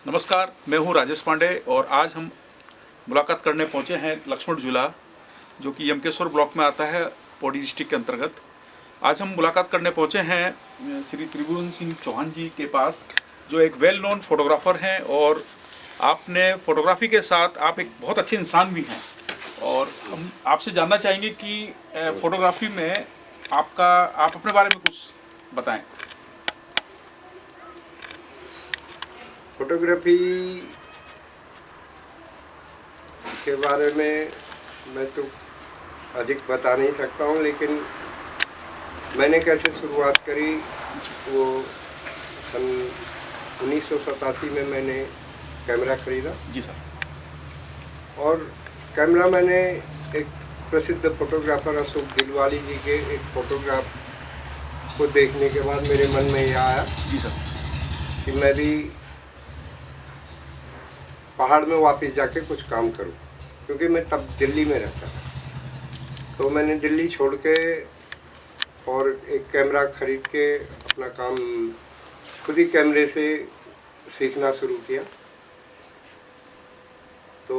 नमस्कार, मैं हूं राजेश पांडे और आज हम मुलाकात करने पहुंचे हैं लक्ष्मण झूला, जो कि यमकेश्वर ब्लॉक में आता है, पौड़ी डिस्ट्रिक्ट के अंतर्गत। आज हम मुलाकात करने पहुंचे हैं श्री त्रिभुवन सिंह चौहान जी के पास, जो एक वेल नोन फोटोग्राफर हैं और आपने फोटोग्राफी के साथ आप एक बहुत अच्छे इंसान भी हैं। और हम आपसे जानना चाहेंगे कि फोटोग्राफी में आप अपने बारे में कुछ बताएं। फोटोग्राफी के बारे में मैं तो अधिक बता नहीं सकता हूँ, लेकिन मैंने कैसे शुरुआत करी वो सन 1987 में मैंने कैमरा खरीदा। जी सर। और कैमरा मैंने एक प्रसिद्ध फोटोग्राफर अशोक दिलवाली जी के एक फोटोग्राफ को देखने के बाद मेरे मन में यह आया जी सर कि मैं भी पहाड़ में वापस जाके कुछ काम करूं, क्योंकि मैं तब दिल्ली में रहता था। तो मैंने दिल्ली छोड़ के और एक कैमरा खरीद के अपना काम खुद ही कैमरे से सीखना शुरू किया। तो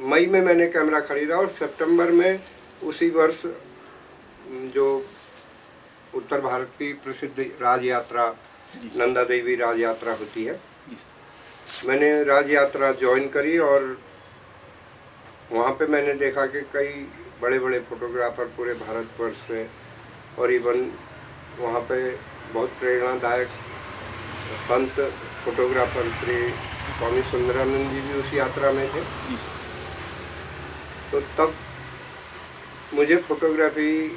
मई में मैंने कैमरा खरीदा और सितंबर में उसी वर्ष जो उत्तर भारत की प्रसिद्ध राज यात्रा नंदा देवी राज यात्रा होती है, मैंने राज यात्रा ज्वाइन करी। और वहाँ पे मैंने देखा कि कई बड़े बड़े फोटोग्राफर पूरे भारतवर्ष में, और इवन वहाँ पे बहुत प्रेरणादायक संत फोटोग्राफर श्री स्वामी सुंदरानंद जी भी उस यात्रा में थे। तो तब मुझे फोटोग्राफी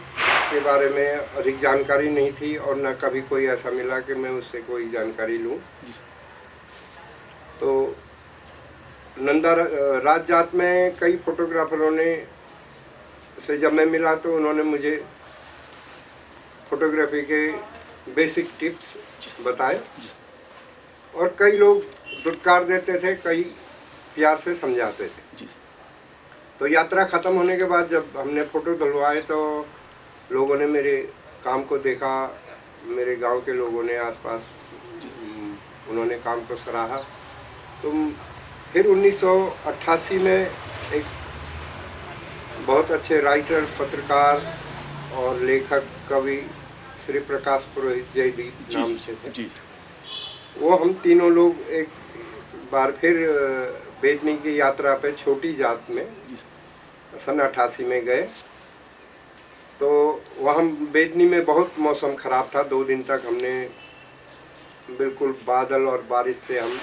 के बारे में अधिक जानकारी नहीं थी और न कभी कोई ऐसा मिला कि मैं उससे कोई जानकारी लूँ। तो नंदा राज जात में कई फोटोग्राफरों ने से जब मैं मिला तो उन्होंने मुझे फोटोग्राफी के बेसिक टिप्स बताए, और कई लोग दुत्कार देते थे, कई प्यार से समझाते थे। तो यात्रा ख़त्म होने के बाद जब हमने फ़ोटो धुलवाए तो लोगों ने मेरे काम को देखा, मेरे गांव के लोगों ने आसपास उन्होंने काम को सराहा। तो फिर 1988 में एक बहुत अच्छे राइटर, पत्रकार और लेखक, कवि श्री प्रकाश पुरोहित जयदीप नाम से थे। वो हम तीनों लोग एक बार फिर बेदनी की यात्रा पे छोटी जात में सन 88 में गए। तो वहाँ बेदनी में बहुत मौसम ख़राब था। 2 दिन तक हमने बिल्कुल बादल और बारिश से हम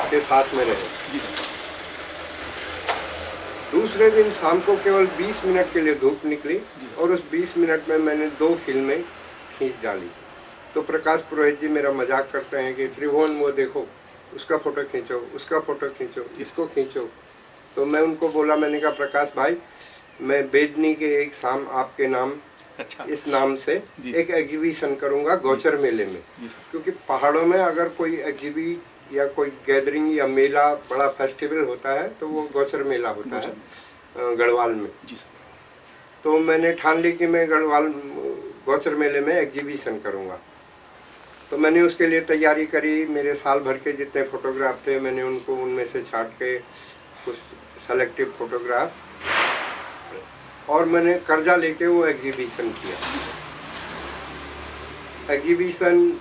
के साथ में रहे। दूसरे दिन शाम को केवल 20 मिनट के लिए धूप निकली और उस 20 मिनट में मैंने 2 फिल्में खींच डाली। तो प्रकाश पुरोहित जी मेरा मजाक करते हैं कि त्रिभुवन वो देखो, उसका फ़ोटो खींचो, उसका फ़ोटो खींचो, इसको खींचो। तो मैं उनको बोला, मैंने कहा प्रकाश भाई, मैं बेदनी के एक शाम आपके नाम इस नाम से एक एग्जीबिशन करूंगा गौचर मेले में, क्योंकि पहाड़ों में अगर कोई एग्जीबी या कोई गैदरिंग या मेला, बड़ा फेस्टिवल होता है तो वो गौचर मेला होता है गढ़वाल में। तो मैंने ठान ली कि मैं गढ़वाल गौचर मेले में एग्जीबिशन करूंगा। तो मैंने उसके लिए तैयारी करी। मेरे साल भर के जितने फोटोग्राफ थे मैंने उनको उनमें से छांट के कुछ सेलेक्टिव फोटोग्राफ, और मैंने कर्जा लेके वो एग्जीबिशन किया। एग्जीबिशन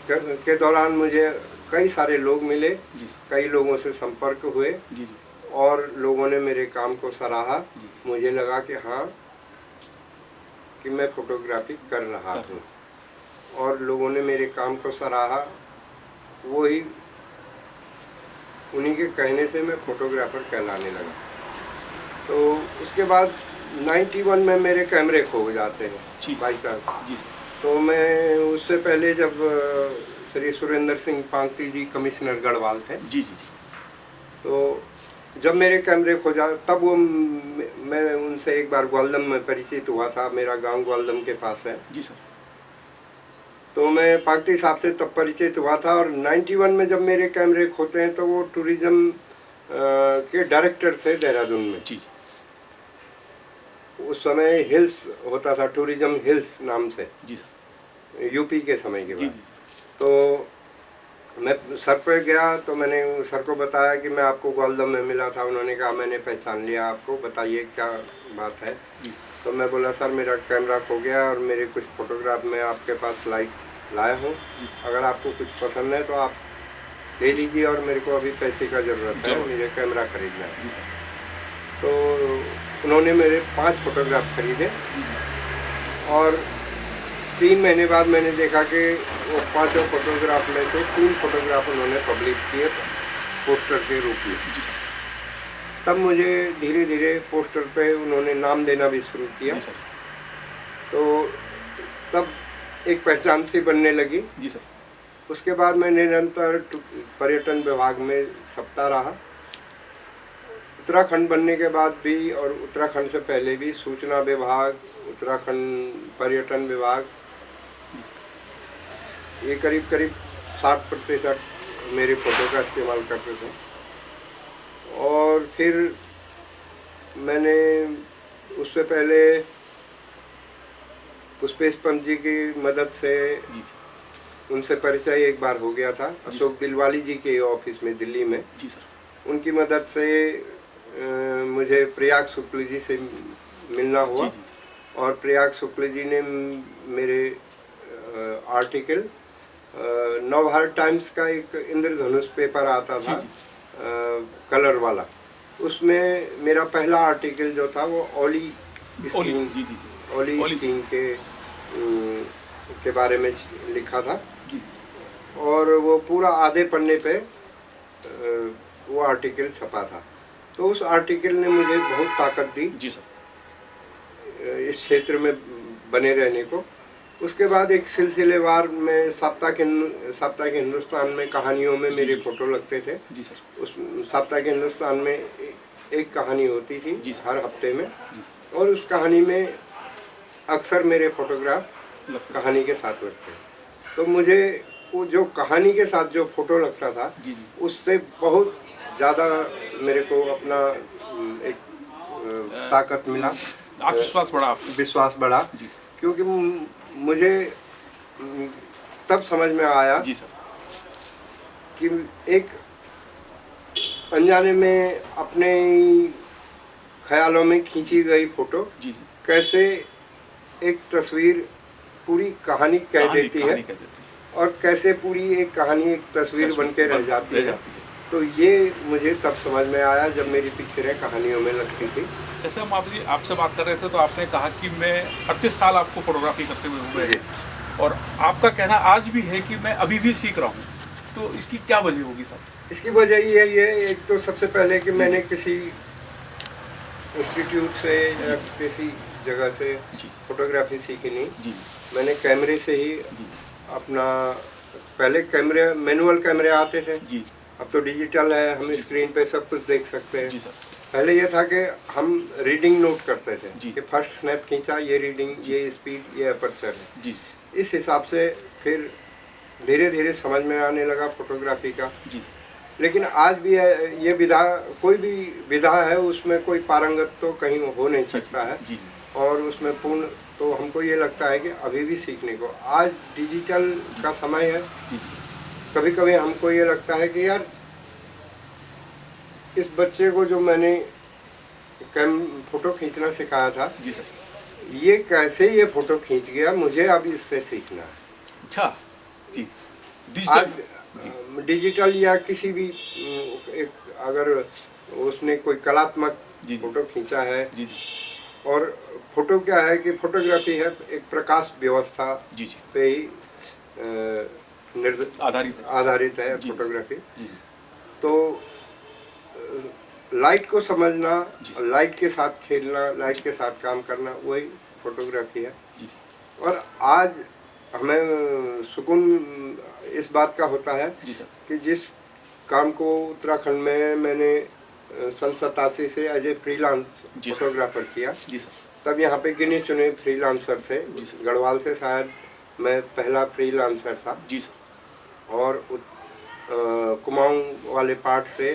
के दौरान मुझे कई सारे लोग मिले, कई लोगों से संपर्क हुए और लोगों ने मेरे काम को सराहा। मुझे लगा कि हाँ, कि मैं फोटोग्राफी कर रहा हूँ, और लोगों ने मेरे काम को सराहा। वही उन्हीं के कहने से मैं फोटोग्राफर कहलाने लगा। तो उसके बाद 91 में मेरे कैमरे खो जाते हैं बाई चांस। तो मैं उससे पहले जब श्री सुरेंद्र सिंह पांगती जी कमिश्नर गढ़वाल थे, तो जब मेरे कैमरे खो जा, तब वो मैं उनसे एक बार ग्वालदम में परिचित हुआ था। मेरा गांव ग्वालदम के पास है। तो मैं पांगती साहब से तब परिचित हुआ था। और 91 में जब मेरे कैमरे खोते हैं तो वो टूरिज्म के डायरेक्टर थे देहरादून में। उस समय हिल्स होता था, टूरिज्म हिल्स नाम से, यूपी के समय के बाद। तो मैं सर पे गया तो मैंने सर को बताया कि मैं आपको ग्वालदम में मिला था। उन्होंने कहा मैंने पहचान लिया आपको, बताइए क्या बात है। तो मैं बोला सर मेरा कैमरा खो गया और मेरे कुछ फ़ोटोग्राफ मैं आपके पास लाया हूँ, अगर आपको कुछ पसंद है तो आप ले लीजिए और मेरे को अभी पैसे का ज़रूरत है, मुझे कैमरा खरीदना है। तो उन्होंने मेरे 5 फ़ोटोग्राफ खरीदे और 3 महीने बाद मैंने देखा कि वो 5 फोटोग्राफ में से 3 फोटोग्राफ उन्होंने पब्लिश किए पोस्टर के रूप में। तब मुझे धीरे धीरे पोस्टर पे उन्होंने नाम देना भी शुरू किया। तो तब एक पहचान सी बनने लगी। जी सर। उसके बाद मैं निरंतर पर्यटन विभाग में सप्ताह रहा। उत्तराखंड बनने के बाद भी और उत्तराखंड से पहले भी सूचना विभाग, उत्तराखंड पर्यटन विभाग, ये करीब करीब 60% मेरे फ़ोटो का इस्तेमाल करते थे। और फिर मैंने उससे पहले पुष्पेश पंत जी की मदद से उनसे परिचय एक बार हो गया था, अशोक दिलवाली जी के ऑफिस में दिल्ली में। जी सर। उनकी मदद से मुझे प्रयाग शुक्ल जी से मिलना हुआ। और प्रयाग शुक्ल जी ने मेरे आर्टिकल नवभारत टाइम्स का एक इंद्रधनुष पेपर आता था कलर वाला, उसमें मेरा पहला आर्टिकल जो था वो ओली स्कीइंग के बारे में लिखा था। और वो पूरा आधे पन्ने पे वो आर्टिकल छपा था। तो उस आर्टिकल ने मुझे बहुत ताकत दी जी सर इस क्षेत्र में बने रहने को। उसके बाद एक सिलसिलेवार में साप्ताहिक हिंदुस्तान में कहानियों में मेरे फ़ोटो लगते थे। जी सर। उस साप्ताहिक हिंदुस्तान में एक कहानी होती थी हर हफ्ते में, और उस कहानी में अक्सर मेरे फोटोग्राफ कहानी के साथ लगते। तो मुझे वो जो कहानी के साथ जो फ़ोटो लगता था उससे बहुत ज़्यादा मेरे को अपना एक ताकत मिला, विश्वास बढ़ा। क्योंकि मुझे तब समझ में आया जी सर कि एक अनजाने में अपने ख्यालों में खींची गई फोटो कैसे एक तस्वीर पूरी कहानी कह देती है और कैसे पूरी एक कहानी एक तस्वीर बन के रह जाती है। तो ये मुझे तब समझ में आया जब मेरी पिक्चरें कहानियों में लगती थी। जैसे हम आपसे बात कर रहे थे तो आपने कहा कि मैं 38 साल आपको फोटोग्राफी करते हुए हुए हैं, और आपका कहना आज भी है कि मैं अभी भी सीख रहा हूँ। तो इसकी क्या वजह होगी सर? इसकी वजह ये है, एक तो सबसे पहले कि मैंने किसी इंस्टीट्यूट से या किसी जगह से फोटोग्राफी सीखी नहीं। मैंने कैमरे से ही अपना, पहले कैमरे मैनुअल कैमरे आते थे, अब तो डिजिटल है, हम स्क्रीन पे सब कुछ देख सकते हैं। पहले ये था कि हम रीडिंग नोट करते थे कि फर्स्ट स्नैप खींचा, ये रीडिंग, ये स्पीड, ये अपर्चर है। इस हिसाब से फिर धीरे धीरे समझ में आने लगा फोटोग्राफी का। लेकिन आज भी ये विधा, कोई भी विधा है उसमें कोई पारंगत तो कहीं हो नहीं सकता है। और उसमें पूर्ण तो हमको ये लगता है कि अभी भी सीखने को, आज डिजिटल का समय है। कभी कभी हमको ये लगता है कि यार इस बच्चे को जो मैंने फोटो खींचना सिखाया था, ये कैसे ये फोटो खींच गया, मुझे अब इससे सीखना है। अच्छा जी। डिजिटल या किसी भी एक, अगर उसने कोई कलात्मक फोटो खींचा है, और फोटो क्या है कि फोटोग्राफी है एक प्रकाश व्यवस्था पे ही आधारित है फोटोग्राफी। तो लाइट को समझना, लाइट के साथ खेलना, लाइट के साथ काम करना, वही फोटोग्राफी है। और आज हमें सुकून इस बात का होता है कि जिस काम को उत्तराखंड में मैंने सन 87 से एज ए फ्रीलांस फोटोग्राफर किया, तब यहाँ पे गिने चुने फ्रीलांसर थे। गढ़वाल से शायद मैं पहला फ्रीलांसर था। और कुमाऊं वाले पार्ट से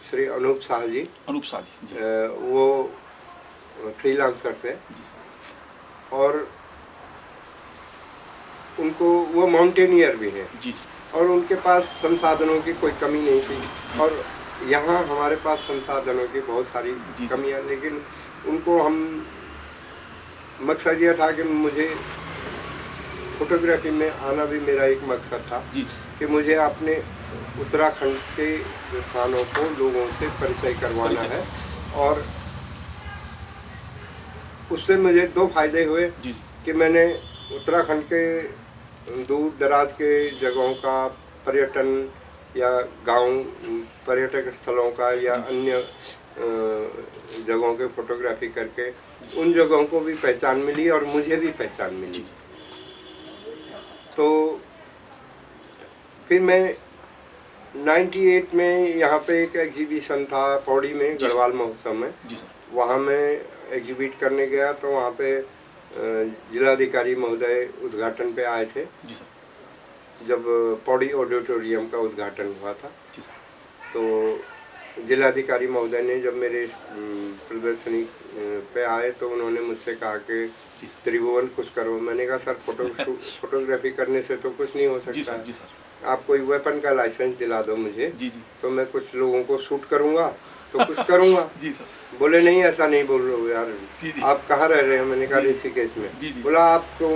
श्री अनूप शाह जी वो फ्रीलांसर थे। और उनको वो माउंटेनियर भी हैं जी और उनके पास संसाधनों की कोई कमी नहीं थी। और यहाँ हमारे पास संसाधनों की बहुत सारी कमियाँ, लेकिन उनको हम मकसद ये था कि मुझे फोटोग्राफी में आना भी मेरा एक मकसद था जी कि मुझे अपने उत्तराखंड के स्थानों को लोगों से परिचय करवाना है। और उससे मुझे दो फायदे हुए जी कि मैंने उत्तराखंड के दूर दराज के जगहों का पर्यटन या गांव पर्यटक स्थलों का या अन्य जगहों के फोटोग्राफी करके उन जगहों को भी पहचान मिली और मुझे भी पहचान मिली। तो फिर मैं 98 में यहाँ पे एक एग्जीबिशन था पौड़ी में, गढ़वाल महोत्सव में, वहाँ मैं एग्जिबिट करने गया तो वहाँ पे जिलाधिकारी महोदय उद्घाटन पे आए थे जब पौड़ी ऑडिटोरियम का उद्घाटन हुआ था। तो जिलाधिकारी महोदय ने जब मेरे प्रदर्शनी पे आए तो उन्होंने मुझसे कहा कि त्रिभुवन कुछ करो। मैंने कहा सर फोटोग्राफी करने से तो कुछ नहीं हो सकता है, आप कोई वेपन का लाइसेंस दिला दो मुझे, तो मैं कुछ लोगों को शूट करूँगा तो कुछ करूँगा। बोले नहीं ऐसा नहीं बोल रहे हो यार, आप कहाँ रह रहे हैं? मैंने कहा ऋषिकेश में। बोला आपको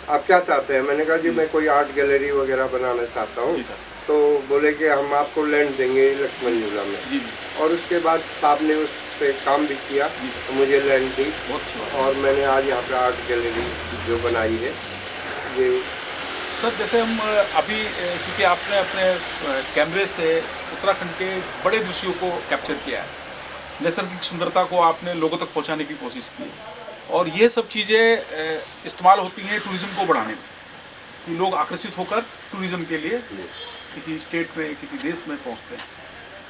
आप क्या चाहते हैं? मैंने कहा जी मैं कोई आर्ट गैलरी वगैरह बनाना चाहता हूँ। तो बोले कि हम आपको लैंड देंगे लक्ष्मण झूला में। और उसके बाद साहब ने उस पर काम भी किया तो मुझे लैंड दी और मैंने आज यहाँ पे आर्ट गैलरी जो बनाई है ये। सर जैसे हम अभी क्योंकि आपने अपने कैमरे से उत्तराखंड के बड़े दृश्यों को कैप्चर किया है, नैसर्गिक सुंदरता को आपने लोगों तक पहुंचाने की कोशिश की और ये सब चीज़ें इस्तेमाल होती हैं टूरिज़्म को बढ़ाने में कि लोग आकर्षित होकर टूरिज़्म के लिए किसी स्टेट में किसी देश में पहुंचते हैं।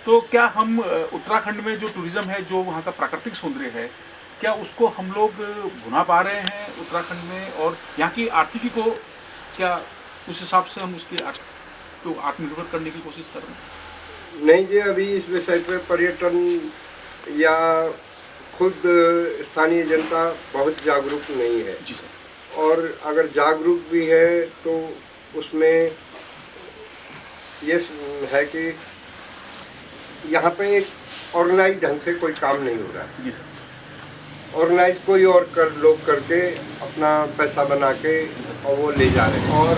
तो क्या हम उत्तराखंड में जो टूरिज़्म है, जो वहाँ का प्राकृतिक सौंदर्य है, क्या उसको हम लोग भुना पा रहे हैं उत्तराखंड में? और यहाँ की आर्थिकी को क्या उस हिसाब से हम उसकी तो आत्मनिर्भर करने की कोशिश कर रहे हैं? नहीं जी, अभी इस विषय पे पर्यटन या खुद स्थानीय जनता बहुत जागरूक नहीं है। जी सर। और अगर जागरूक भी है तो उसमें ये है कि यहाँ पे एक ऑर्गेनाइज ढंग से कोई काम नहीं हो रहा है। जी सर। ऑर्गेनाइज कोई और लोग करके अपना पैसा बना के और वो ले जा रहे हैं। और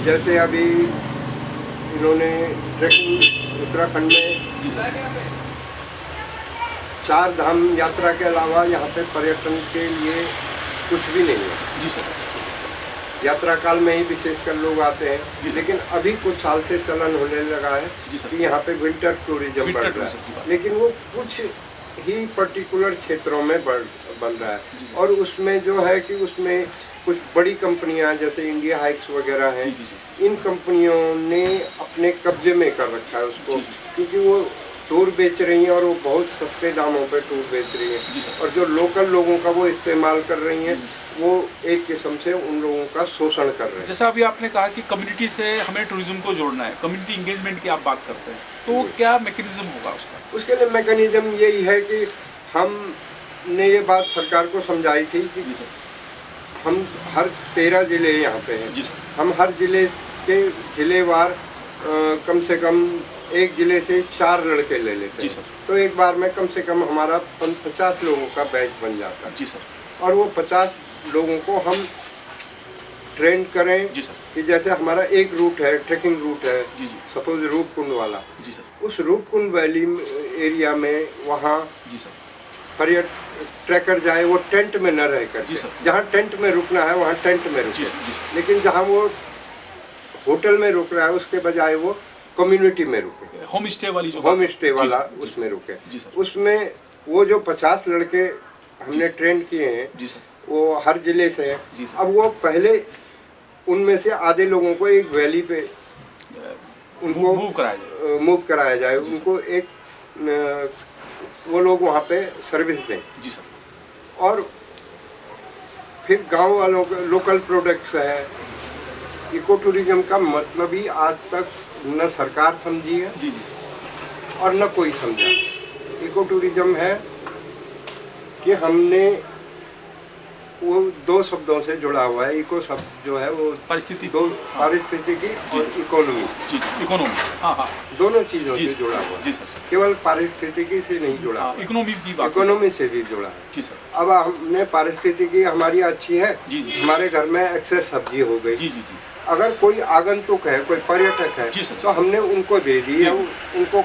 जैसे अभी इन्होंने ट्रैकिंग उत्तराखंड में 4 धाम यात्रा के अलावा यहाँ पे पर्यटन के लिए कुछ भी नहीं है। जी सर। यात्रा काल में ही विशेषकर लोग आते हैं, लेकिन अभी कुछ साल से चलन होने लगा है कि यहाँ पे विंटर टूरिज्म बढ़ रहा है, लेकिन वो कुछ ही पर्टिकुलर क्षेत्रों में बन रहा है। और उसमें जो है कि उसमें कुछ बड़ी कंपनियां जैसे इंडिया हाइक्स वगैरह हैं, इन कंपनियों ने अपने कब्जे में कर रखा है उसको, क्योंकि वो टूर बेच रही हैं और वो बहुत सस्ते दामों पे टूर बेच रही हैं। और जो लोकल लोगों का वो इस्तेमाल कर रही हैं, वो एक किस्म से उन लोगों का शोषण कर रहे हैं। जैसा अभी आपने कहा कि कम्युनिटी से हमें टूरिज्म को जोड़ना है, कम्युनिटी इंगेजमेंट की आप बात करते हैं, तो क्या मैकेनिज्म होगा उसका? उसके लिए मैकेनिज्म यही है कि हमने ये बात सरकार को समझाई थी कि हम हर 13 ज़िले यहाँ पे हैं, हम हर ज़िले के ज़िलेवार कम से कम एक ज़िले से 4 लड़के ले लेते हैं। तो एक बार में कम से कम हमारा 50 लोगों का बैच बन जाता है। जी सर। और वो 50 लोगों को हम ट्रेन करें। जी सर। कि जैसे हमारा एक रूट है, ट्रैकिंग रूट है, सपोज रूपकुंड वाला। जी सर। उस रूपकुंड वैली एरिया में वहाँ ट्रैकर जाए, वो टेंट में न रह कर, जहाँ टेंट में रुकना है वहाँ टेंट में रुके, लेकिन जहाँ वो होटल में रुक रहा है उसके बजाय वो कम्युनिटी में रुके, होम स्टे वाली जो होम स्टे वाला उसमें रुके। उसमें वो जो 50 लड़के हमने ट्रेन किए हैं वो हर जिले से हैं। अब वो पहले उनमें से आधे लोगों को एक वैली पे उनको मूव कराया जाए, उनको एक वो लोग वहाँ पे सर्विस दें। जी सर। और फिर गांव वालों के लोकल प्रोडक्ट्स है। इको टूरिज्म का मतलब ही आज तक न सरकार समझी है और न कोई समझा। इको टूरिज्म है कि हमने वो दो शब्दों से जुड़ा हुआ है। इको शब्द जो है वो परिस्थिति, दो पारिस्थितिकी और इकोनॉमी, जी, इकोनॉमी, हाँ हाँ, दोनों चीजों जी से सर, जुड़ा हुआ है। जी सर, केवल पारिस्थितिकी से नहीं जुड़ा हाँ, हुआ, इकोनॉमी की बात, इकोनॉमी से भी जुड़ा है। जी सर, अब हमने पारिस्थितिकी हमारी अच्छी है, जी जी, हमारे घर में एक्सेस सब्जी हो गई, जी जी जी, अगर कोई आगंतुक है, कोई पर्यटक है, जी सर, तो हमने उनको दे दी, जी। उनको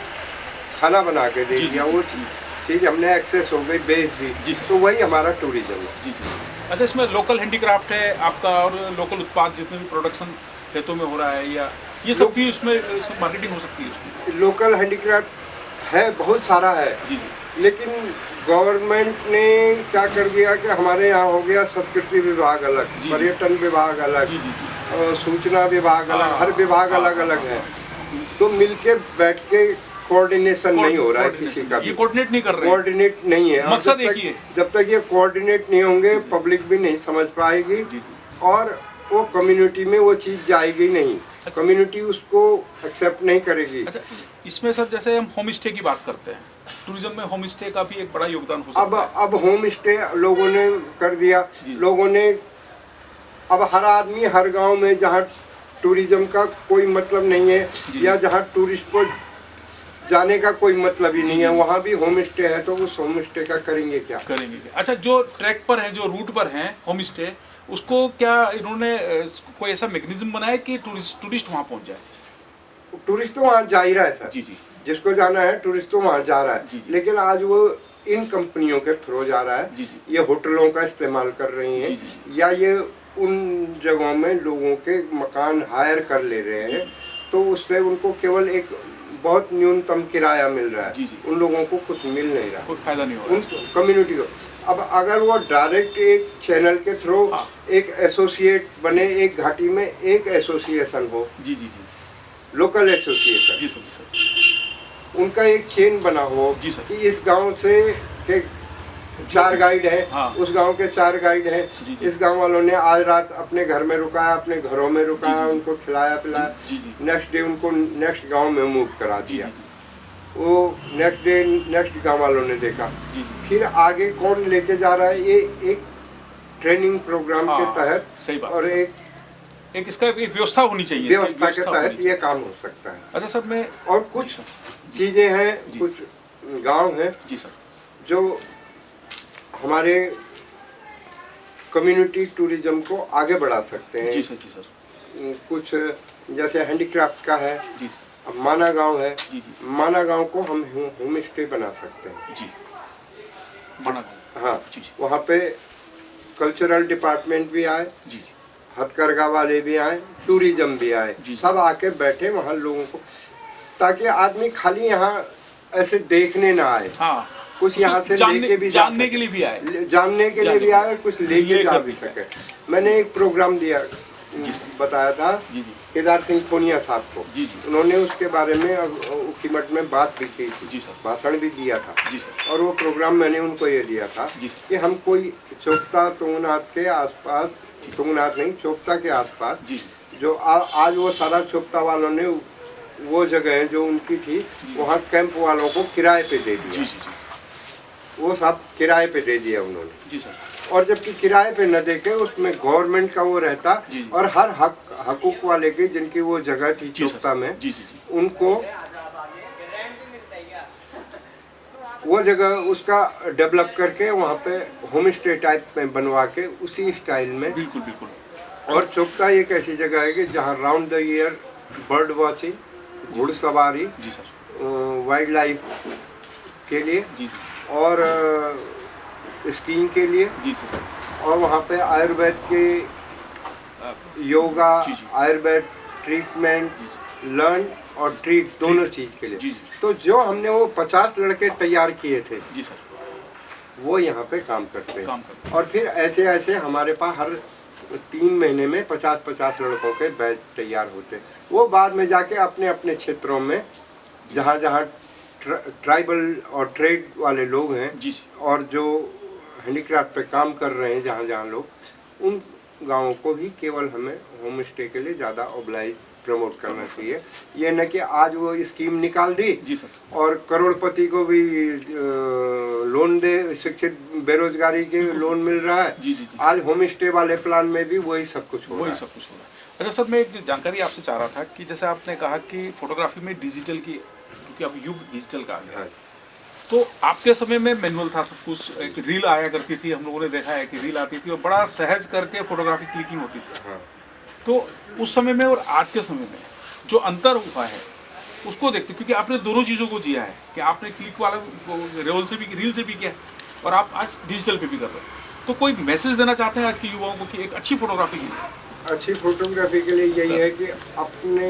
खाना बना के दे जी, दिया, जी, वो जी। चीज़ हमने एक्सेस हो गई, बेच जी दी, सर। तो वही हमारा टूरिज्म है। जी जी। अच्छा, इसमें लोकल हैंडीक्राफ्ट है आपका और लोकल उत्पाद जितने भी प्रोडक्शन खेतों में हो रहा है, या ये सब भी इसमें मार्केटिंग हो सकती है इसमें? लोकल हैंडीक्राफ्ट है, बहुत सारा है, जी जी, लेकिन गवर्नमेंट ने क्या कर दिया कि हमारे यहाँ हो गया संस्कृति विभाग अलग, जी। पर्यटन विभाग अलग, जी जी जी, और सूचना विभाग अलग, हाँ, हर विभाग हाँ, अलग हाँ, अलग है, हाँ। तो मिलके बैठ के कोऑर्डिनेशन नहीं हो रहा है किसी का ये भी, कोऑर्डिनेट नहीं कर रहे हैं। कोऑर्डिनेट नहीं है। और मकसद एक ही है। जब तक ये कोऑर्डिनेट नहीं होंगे, पब्लिक भी नहीं समझ पाएगी, जी जी, और वो कम्युनिटी में वो चीज़ जाएगी नहीं, कम्युनिटी उसको एक्सेप्ट नहीं करेगी। अच्छा, इसमें सर जैसे हम होम स्टे की बात करते हैं, टूरिज्म में होम स्टे का भी एक बड़ा योगदान हो सकता है। अब होम स्टे लोगों ने कर दिया, जी। लोगों ने, अब हर आदमी हर गांव में जहाँ टूरिज्म का कोई मतलब नहीं है, जी। या जहाँ टूरिस्ट को जाने का कोई मतलब ही नहीं है, जी। वहाँ भी होम स्टे है, तो उस होम स्टे का करेंगे क्या? करेंगे। अच्छा, जो ट्रैक पर है, जो रूट पर हैं होम स्टे, उसको क्या इन्होंने कोई ऐसा मैकेनिज्म बनाया कि टूरिस्ट वहाँ पहुँच जाए? टूरिस्ट तो वहाँ जा ही रहा है सर, जी जी, जिसको जाना है टूरिस्ट तो वहाँ जा रहा जी, है, जी। लेकिन आज वो इन कंपनियों के थ्रू जा रहा है, जी, जी। ये होटलों का इस्तेमाल कर रही हैं, जी, जी। या ये उन जगहों में लोगों के मकान हायर कर ले रहे हैं, तो उससे उनको केवल एक बहुत न्यूनतम किराया मिल रहा है, जी, जी। उन लोगों को कुछ मिल नहीं रहा, कोई फायदा नहीं हो उन रहा। कम्युनिटी को। अब अगर वो डायरेक्ट एक चैनल के थ्रू हाँ। एक एसोसिएट बने, एक घाटी में एक एसोसिएशन हो, जी जी जी, लोकल एसोसिएशन, जी सर, जी सर, उनका एक चेन बना हो जी सर। कि इस गांव से के 4 गाइड हैं, हाँ। उस गांव के 4 गाइड हैं, जी, जी। इस गांव वालों ने आज रात अपने घर में रुकाया, अपने घरों में रुकाया, जी, जी। उनको खिलाया पिलाया, जी, जी। नेक्स्ट डे उनको नेक्स्ट गांव में मूव करा जी दिया, जी, वो नेक्स्ट डे नेक्स्ट गांव वालों ने देखा, जी जी, फिर आगे कौन लेके जा रहा है, ये एक ट्रेनिंग प्रोग्राम के हाँ, तहत, सही बात और है। एक इसका एक व्यवस्था होनी चाहिए, व्यवस्था के होनी तहत चाहिए। ये काम हो सकता है। अच्छा सर, मैं, और कुछ चीज़ें हैं, जी। कुछ गांव हैं जी सर, जो हमारे कम्युनिटी टूरिज्म को आगे बढ़ा सकते हैं। जी सर, जी सर, कुछ जैसे हैंडीक्राफ्ट का है, जी सर, अब माना गांव है, जी जी, माना गांव को हम होम स्टे बना सकते हैं। जी, बना, हाँ, जी जी, वहाँ पे कल्चरल डिपार्टमेंट भी आए, जी जी, हथकरघा वाले भी आए, टूरिज्म भी आए, जी। सब आके बैठे वहाँ लोगों को, ताकि आदमी खाली यहाँ ऐसे देखने ना आए, हाँ, कुछ यहाँ से लेके भी जा जानने सके। के लिए भी आए, जानने के लिए भी आए, कुछ लेके जा भी सके। मैंने एक प्रोग्राम दिया, बताया था जी जी, केदार सिंह पुनिया साहब को, जी जी, उन्होंने उसके बारे में उखीमठ में बात भी की थी, जी सर, भाषण भी दिया था, जी सर, और वो प्रोग्राम मैंने उनको ये दिया था जी सर, कि हम कोई चोपता तुंगनाथ के आसपास, तुंगनाथ नहीं, चोपता के आसपास, जी जो आज वो सारा चोपता वालों ने वो जगह जो उनकी थी, वहाँ कैंप वालों को किराए पे दे जी दिया, जी, जी वो सब किराए पे दे दिया उन्होंने, जी सर, और जबकि किराए पे न देके उसमें गवर्नमेंट का वो रहता, जी। और हर हकूक वाले की जिनकी वो जगह थी जी सर, चोपता में, जी जी, जी, उनको वो जगह उसका डेवलप करके वहाँ पे होम स्टे टाइप में बनवा के उसी स्टाइल में। बिल्कुल बिल्कुल, और चोपता एक ऐसी जगह है कि जहाँ round the year bird watching, घुड़सवारी, जी सर, वाइल्ड लाइफ के लिए, जी जी, और स्कीइंग के लिए, जी सर, और वहाँ पे आयुर्वेद के योगा, जी, जी। आयुर्वेद ट्रीटमेंट, लर्न और ट्रीट दोनों चीज़ के लिए। जी, जी। तो जो हमने वो 50 लड़के तैयार किए थे, जी सर, वो यहाँ पे काम करते हैं, काम करते और फिर ऐसे ऐसे हमारे पास हर 3 महीने में 50-50 लड़कों के बैच तैयार होते हैं। वो बाद में जाके अपने अपने क्षेत्रों में जहाँ जहाँ ट्राइबल और ट्रेड वाले लोग हैं, जी, और जो हैंडीक्राफ्ट पे काम कर रहे हैं जहाँ जहाँ लोग, उन गाँवों को ही केवल हमें होम स्टे के लिए ज़्यादा ओब्लाइज प्रमोट करना चाहिए। ये न कि आज वो स्कीम निकाल दी जी सर। और करोड़पति को भी लोन दे, शिक्षित बेरोजगारी के लोन मिल रहा है। जी जी जी। आज होम स्टे वाले प्लान में भी वही सब कुछ हो रहा है। सब कुछ हो रहा है। अच्छा सर, मैं एक जानकारी आपसे चाह रहा था कि जैसे आपने कहा कि फोटोग्राफी में डिजिटल की, क्योंकि अब युग डिजिटल का आ गया है, तो आपके समय में मैनुअल था सब कुछ, एक रील आया करती थी, हम लोगों ने देखा है कि रील आती थी और बड़ा सहज करके फोटोग्राफी क्लिकिंग होती थी। हाँ। तो उस समय में और आज के समय में जो अंतर हुआ है उसको देखते, क्योंकि आपने दोनों चीज़ों को जिया है कि आपने क्लिक वाला रोल से भी, रील से भी किया और आप आज डिजिटल पे भी कर रहे हो। तो कोई मैसेज देना चाहते हैं आज के युवाओं को कि एक अच्छी फोटोग्राफी के लिए? अच्छी फोटोग्राफी के लिए यही है कि अपने,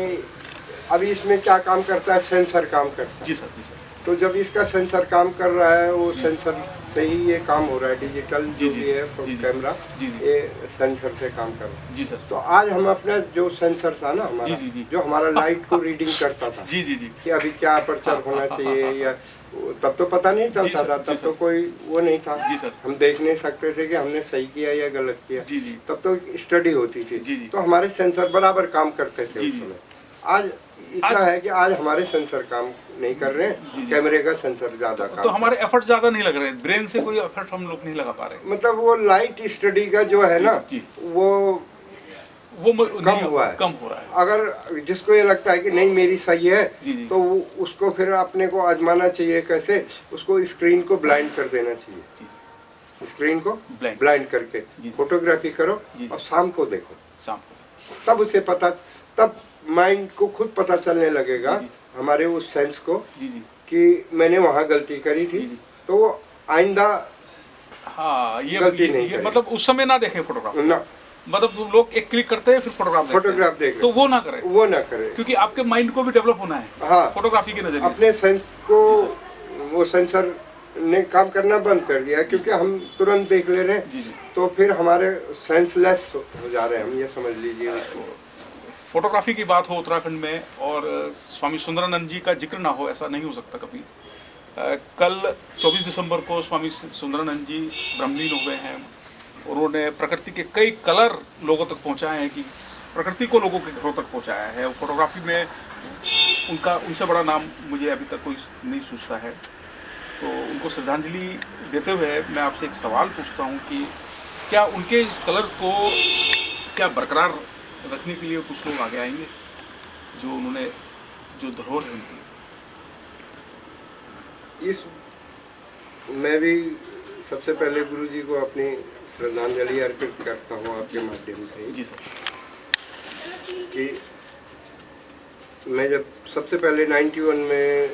अभी इसमें क्या काम करता है, सेंसर काम करता है। जी सर, जी सर। तो जब इसका सेंसर काम कर रहा है, वो सेंसर से ही ये काम हो रहा है। डिजिटल जो भी है कैमरा, ये सेंसर से काम कर रहा है। जी सर। तो आज हम अपना जो सेंसर था ना हमारा, जो हमारा लाइट को रीडिंग करता था जी जी जी, कि अभी क्या अपर्चर होना चाहिए, या तब तो पता नहीं चलता था, तब तो कोई वो नहीं था। जी सर। हम देख नहीं सकते थे कि हमने सही किया या गलत किया। जी जी। तब तो स्टडी होती थी। जी जी। तो हमारे सेंसर बराबर काम करते थे जी उस जी। समय। आज इतना है कि आज हमारे सेंसर काम नहीं कर रहे हैं, कैमरे का सेंसर ज्यादा काम। तो हमारे एफर्ट ज्यादा नहीं लग रहे हैं, ब्रेन से कोई एफर्ट हम लोग नहीं लगा पा रहे। मतलब वो लाइट स्टडी का जो है ना, वो कम हुआ है, कम हो रहा है। अगर जिसको ये लगता है कि नहीं मेरी सही है, तो वो उसको फिर अपने को आजमाना चाहिए। कैसे? उसको स्क्रीन को ब्लाइंड कर देना चाहिए। स्क्रीन को ब्लाइंड करके फोटोग्राफी करो और शाम को देखो, शाम को, तब उसे पता, तब माइंड को खुद पता चलने लगेगा, हमारे उस सेंस को, कि मैंने वहाँ गलती करी थी, तो वो आइंदा ये गलती नहीं करें। मतलब उस समय ना देखें फोटोग्राफ ना, मतलब लोग एक क्लिक करते हैं फिर फोटोग्राफ देखते हैं। तो वो ना करें, क्योंकि आपके माइंड को भी डेवलप होना है। हाँ, फोटोग्राफी के नजरिए अपने सेंस को, वो सेंसर ने काम करना बंद कर दिया, क्योंकि हम तुरंत देख ले रहे हैं, तो फिर हमारे सेंसलेस हो जा रहे हैं हम, ये समझ लीजिए उसको। फोटोग्राफी की बात हो उत्तराखंड में और स्वामी सुंदरानंद जी का जिक्र ना हो, ऐसा नहीं हो सकता कभी। कल 24 दिसंबर को स्वामी सुंदरानंद जी ब्रह्मलीन हो गए हैं। उन्होंने प्रकृति के कई कलर लोगों तक पहुंचाए हैं, कि प्रकृति को लोगों के घरों तक पहुंचाया है। फोटोग्राफी में उनसे बड़ा नाम मुझे अभी तक कोई नहीं सूझता है। तो उनको श्रद्धांजलि देते हुए मैं आपसे एक सवाल पूछता हूं कि क्या उनके इस कलर को क्या बरकरार रखने के लिए कुछ लोग आगे आएंगे, जो उन्होंने, जो धरोहर है उनकी? मैं भी सबसे पहले गुरु जी को अपनी श्रद्धांजलि अर्पित करता हूँ आपके माध्यम से। जी सर। कि मैं जब सबसे पहले 91 में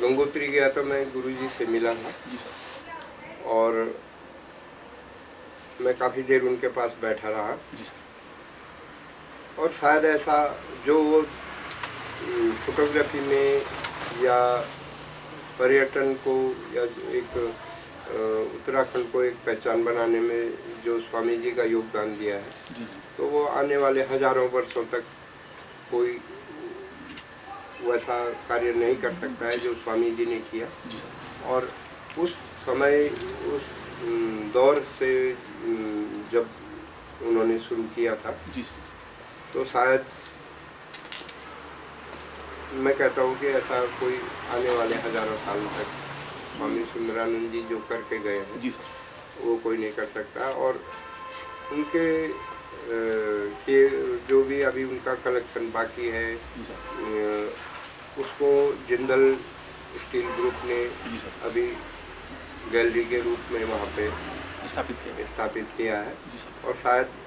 गंगोत्री गया था, मैं गुरु जी से मिला था। जी सर। और मैं काफ़ी देर उनके पास बैठा रहा। जी सर। और शायद ऐसा जो वो फोटोग्राफी में या पर्यटन को या एक उत्तराखंड को एक पहचान बनाने में जो स्वामी जी का योगदान दिया है, तो वो आने वाले हजारों वर्षों तक कोई वैसा कार्य नहीं कर सकता है जो स्वामी जी ने किया। और उस समय, उस दौर से जब उन्होंने शुरू किया था, तो शायद मैं कहता हूँ कि ऐसा कोई आने वाले हजारों साल तक स्वामी सुंदरानंद जी जो करके गए हैं, वो कोई नहीं कर सकता। और उनके के जो भी अभी उनका कलेक्शन बाकी है, उसको जिंदल स्टील ग्रुप ने अभी गैलरी के रूप में वहाँ पे स्थापित किया है। और शायद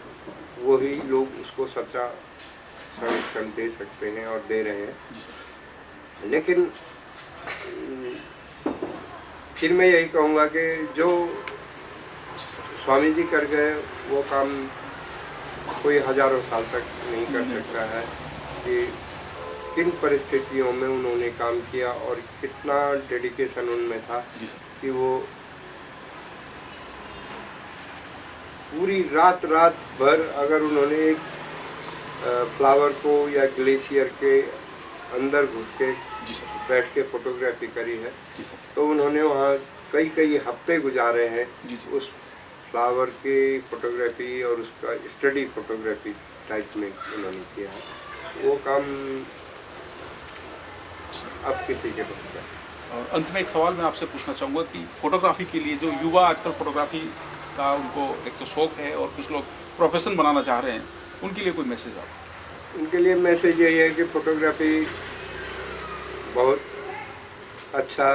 वही लोग उसको सच्चा संरक्षण दे सकते हैं और दे रहे हैं। लेकिन फिर मैं यही कहूँगा कि जो स्वामी जी कर गए वो काम कोई हजारों साल तक नहीं कर सकता है। कि किन परिस्थितियों में उन्होंने काम किया और कितना डेडिकेशन उनमें था कि वो पूरी रात भर अगर उन्होंने एक फ्लावर को या ग्लेशियर के अंदर घुस के बैठ के फोटोग्राफी करी है, तो उन्होंने वहाँ कई हफ्ते गुजारे हैं उस फ्लावर के फोटोग्राफी और उसका स्टडी फोटोग्राफी टाइप में उन्होंने किया है। वो काम अब किसी के बस का। और अंत में एक सवाल मैं आपसे पूछना चाहूँगा कि फोटोग्राफी के लिए जो युवा आजकल फोटोग्राफी का उनको एक तो शौक है और कुछ लोग प्रोफेशन बनाना चाह रहे हैं, उनके लिए कोई मैसेज आप? उनके लिए मैसेज यही है कि फोटोग्राफी बहुत अच्छा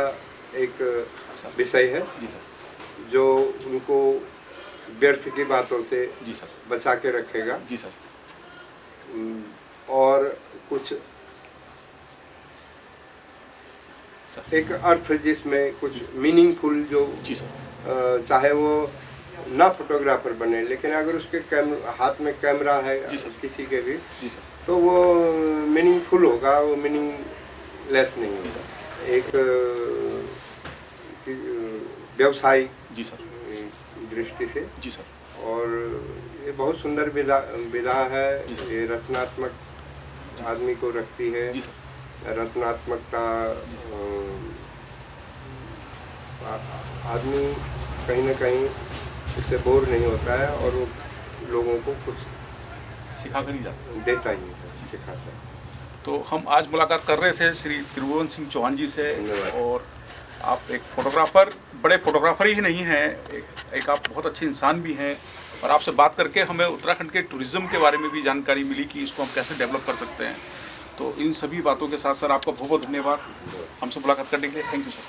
एक विषय है जी सर। जो उनको व्यर्थ की बातों से जी सर। बचा के रखेगा। जी सर। और कुछ सर। एक अर्थ जिसमें कुछ मीनिंगफुल जो जी सर। चाहे वो ना फोटोग्राफर बने, लेकिन अगर उसके हाथ में कैमरा है किसी के भी, जी सर, तो वो मीनिंगफुल होगा, वो मीनिंगलेस नहीं होगा। एक व्यवसायिक जी सर, दृष्टि से। जी सर। और ये बहुत सुंदर विधा है, ये रचनात्मक आदमी को रखती है। जी सर। रचनात्मकता आदमी कहीं ना कहीं उससे बोर नहीं होता है और वो लोगों को कुछ सिखा कर ही जाता है, देता ही है, सिखाता है। तो हम आज मुलाकात कर रहे थे श्री त्रिभुवन सिंह चौहान जी से, और आप एक फोटोग्राफर, बड़े फोटोग्राफर ही नहीं हैं, एक आप बहुत अच्छे इंसान भी हैं, और आपसे बात करके हमें उत्तराखंड के टूरिज़्म के बारे में भी जानकारी मिली कि इसको हम कैसे डेवलप कर सकते हैं। तो इन सभी बातों के साथ सर आपका बहुत बहुत धन्यवाद हमसे मुलाकात करने के लिए। Thank you sir.